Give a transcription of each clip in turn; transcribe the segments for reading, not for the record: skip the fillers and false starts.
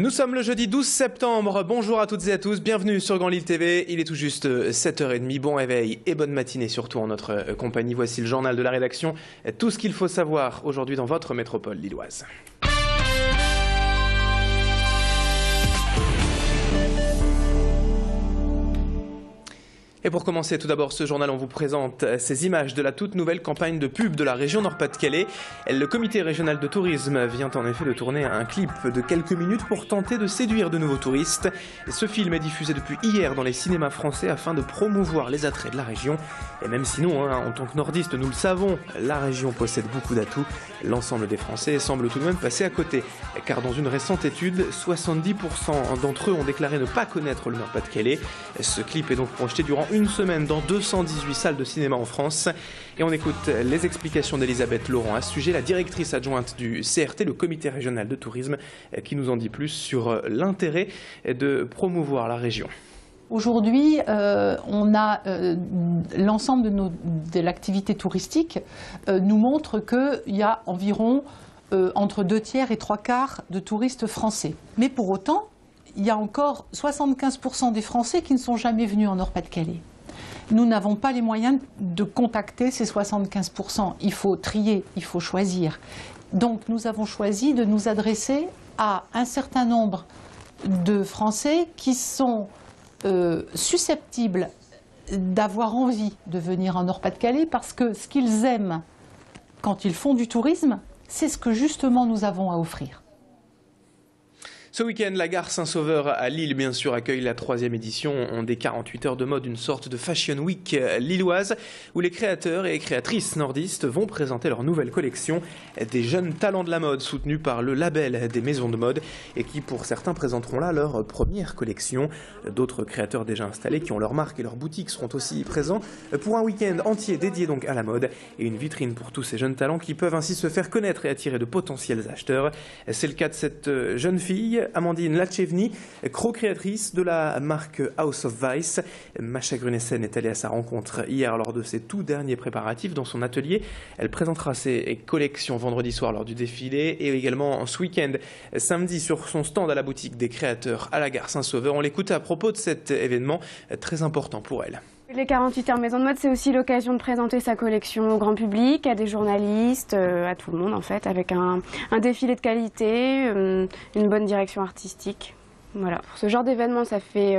Nous sommes le jeudi 12 septembre, bonjour à toutes et à tous, bienvenue sur Grand Lille TV, il est tout juste 7h30, bon réveil et bonne matinée surtout en notre compagnie. Voici le journal de la rédaction, tout ce qu'il faut savoir aujourd'hui dans votre métropole lilloise. Et pour commencer, tout d'abord, ce journal, on vous présente ces images de la toute nouvelle campagne de pub de la région Nord-Pas-de-Calais. Le comité régional de tourisme vient en effet de tourner un clip de quelques minutes pour tenter de séduire de nouveaux touristes. Ce film est diffusé depuis hier dans les cinémas français afin de promouvoir les attraits de la région. Et même si nous, en tant que nordistes, nous le savons, la région possède beaucoup d'atouts, l'ensemble des Français semble tout de même passer à côté. Car dans une récente étude, 70% d'entre eux ont déclaré ne pas connaître le Nord-Pas-de-Calais. Ce clip est donc projeté durant une semaine dans 218 salles de cinéma en France. Et on écoute les explications d'Elisabeth Laurent à ce sujet, la directrice adjointe du CRT, le comité régional de tourisme, qui nous en dit plus sur l'intérêt de promouvoir la région. Aujourd'hui, on a l'ensemble de l'activité touristique nous montre qu'il y a environ entre 2/3 et 3/4 de touristes français. Mais pour autant, il y a encore 75% des Français qui ne sont jamais venus en Nord-Pas-de-Calais. Nous n'avons pas les moyens de contacter ces 75%. Il faut trier, il faut choisir. Donc nous avons choisi de nous adresser à un certain nombre de Français qui sont susceptibles d'avoir envie de venir en Nord-Pas-de-Calais parce que ce qu'ils aiment quand ils font du tourisme, c'est ce que justement nous avons à offrir. Ce week-end, la gare Saint-Sauveur à Lille, bien sûr, accueille la 3e édition des 48 heures de mode, une sorte de Fashion Week lilloise, où les créateurs et créatrices nordistes vont présenter leur nouvelle collection, des jeunes talents de la mode soutenus par le label des maisons de mode, et qui pour certains présenteront là leur première collection. D'autres créateurs déjà installés qui ont leur marque et leur boutique seront aussi présents pour un week-end entier dédié donc à la mode, et une vitrine pour tous ces jeunes talents qui peuvent ainsi se faire connaître et attirer de potentiels acheteurs. C'est le cas de cette jeune fille, Amandine Lachevny, co-créatrice de la marque House of Vice. Macha Grunessen est allée à sa rencontre hier lors de ses tout derniers préparatifs dans son atelier. Elle présentera ses collections vendredi soir lors du défilé et également ce week-end, samedi, sur son stand à la boutique des créateurs à la gare Saint-Sauveur. On l'écoute à propos de cet événement très important pour elle. Les 48 heures maison de mode, c'est aussi l'occasion de présenter sa collection au grand public, à des journalistes, à tout le monde en fait, avec un défilé de qualité, une bonne direction artistique. Voilà. Pour ce genre d'événement, ça fait,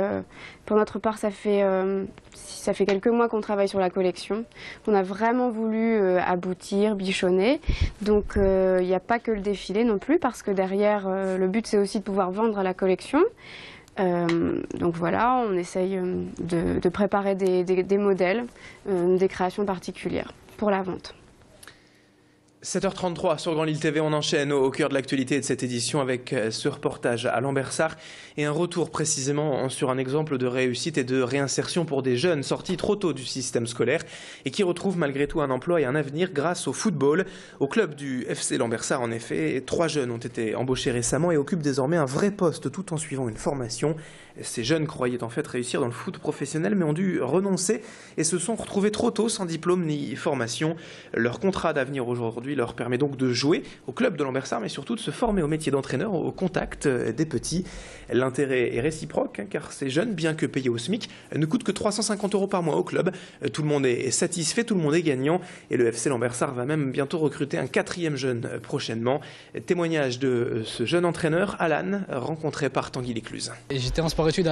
pour notre part, ça fait quelques mois qu'on travaille sur la collection. On a vraiment voulu aboutir, bichonner. Donc il n'y a pas que le défilé non plus, parce que derrière, le but c'est aussi de pouvoir vendre la collection. Donc voilà, on essaye de préparer des modèles, des créations particulières pour la vente. 7h33 sur Grand Lille TV, on enchaîne au cœur de l'actualité de cette édition avec ce reportage à Lambersart et un retour précisément sur un exemple de réussite et de réinsertion pour des jeunes sortis trop tôt du système scolaire et qui retrouvent malgré tout un emploi et un avenir grâce au football. Au club du FC Lambersart, en effet, 3 jeunes ont été embauchés récemment et occupent désormais un vrai poste tout en suivant une formation. Ces jeunes croyaient en fait réussir dans le foot professionnel mais ont dû renoncer et se sont retrouvés trop tôt sans diplôme ni formation. Leur contrat d'avenir aujourd'hui leur permet donc de jouer au club de Lambersart mais surtout de se former au métier d'entraîneur au contact des petits. L'intérêt est réciproque car ces jeunes, bien que payés au SMIC, ne coûtent que 350 € par mois au club. Tout le monde est satisfait, tout le monde est gagnant et le FC Lambersart va même bientôt recruter un 4e jeune prochainement. Témoignage de ce jeune entraîneur, Alan, rencontré par Tanguy Lécluse. J'étais en sport-études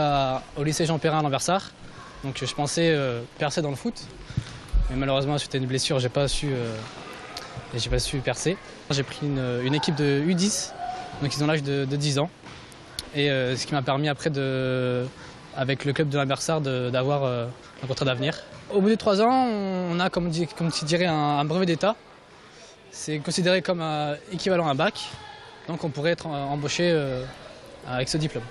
au lycée Jean Perrin à Lambersart, donc je pensais percer dans le foot, mais malheureusement suite à une blessure j'ai pas su percer. J'ai pris une équipe de U10, donc ils ont l'âge de 10 ans, et ce qui m'a permis après avec le club de Lambersart d'avoir un contrat d'avenir. Au bout de 3 ans, on a comme tu dirais un brevet d'état, c'est considéré comme équivalent à un bac, donc on pourrait être embauché avec ce diplôme.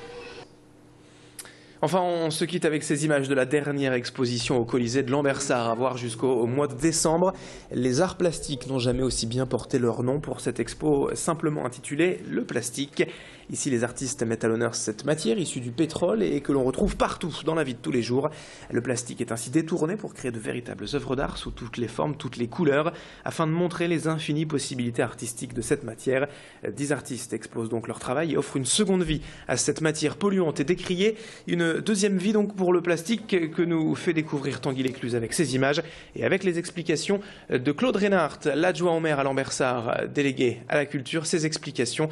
Enfin, on se quitte avec ces images de la dernière exposition au Colisée de Lambersart à voir jusqu'au mois de décembre. Les arts plastiques n'ont jamais aussi bien porté leur nom pour cette expo simplement intitulée « Le plastique ». Ici, les artistes mettent à l'honneur cette matière issue du pétrole et que l'on retrouve partout dans la vie de tous les jours. Le plastique est ainsi détourné pour créer de véritables œuvres d'art sous toutes les formes, toutes les couleurs, afin de montrer les infinies possibilités artistiques de cette matière. 10 artistes exposent donc leur travail et offrent une seconde vie à cette matière polluante et décriée. Une deuxième vie donc pour le plastique que nous fait découvrir Tanguy Lécluse avec ces images et avec les explications de Claude Reynard, l'adjoint au maire à Lambersart, délégué à la culture, ces explications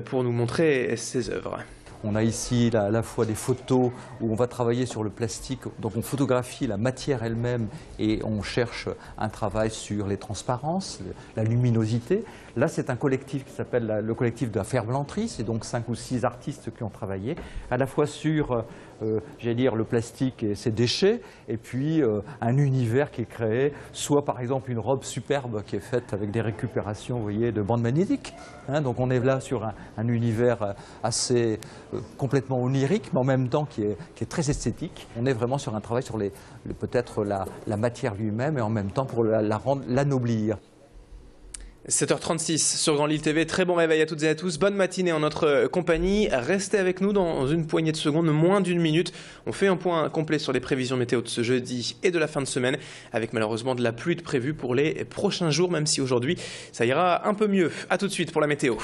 pour nous montrer ses œuvres. On a ici à la fois des photos où on va travailler sur le plastique, donc on photographie la matière elle-même et on cherche un travail sur les transparences, la luminosité. Là, c'est un collectif qui s'appelle le collectif de la Ferblanterie, c'est donc 5 ou 6 artistes qui ont travaillé à la fois sur j'allais dire le plastique et ses déchets, et puis un univers qui est créé, soit par exemple une robe superbe qui est faite avec des récupérations, vous voyez, de bandes magnétiques. Hein, donc on est là sur un univers assez complètement onirique, mais en même temps qui est très esthétique. On est vraiment sur un travail sur peut-être la matière lui-même et en même temps pour l'anoblir. 7h36 sur Grand Lille TV, très bon réveil à toutes et à tous, bonne matinée en notre compagnie, restez avec nous dans une poignée de secondes, moins d'une minute, on fait un point complet sur les prévisions météo de ce jeudi et de la fin de semaine, avec malheureusement de la pluie prévue pour les prochains jours, même si aujourd'hui ça ira un peu mieux. A tout de suite pour la météo.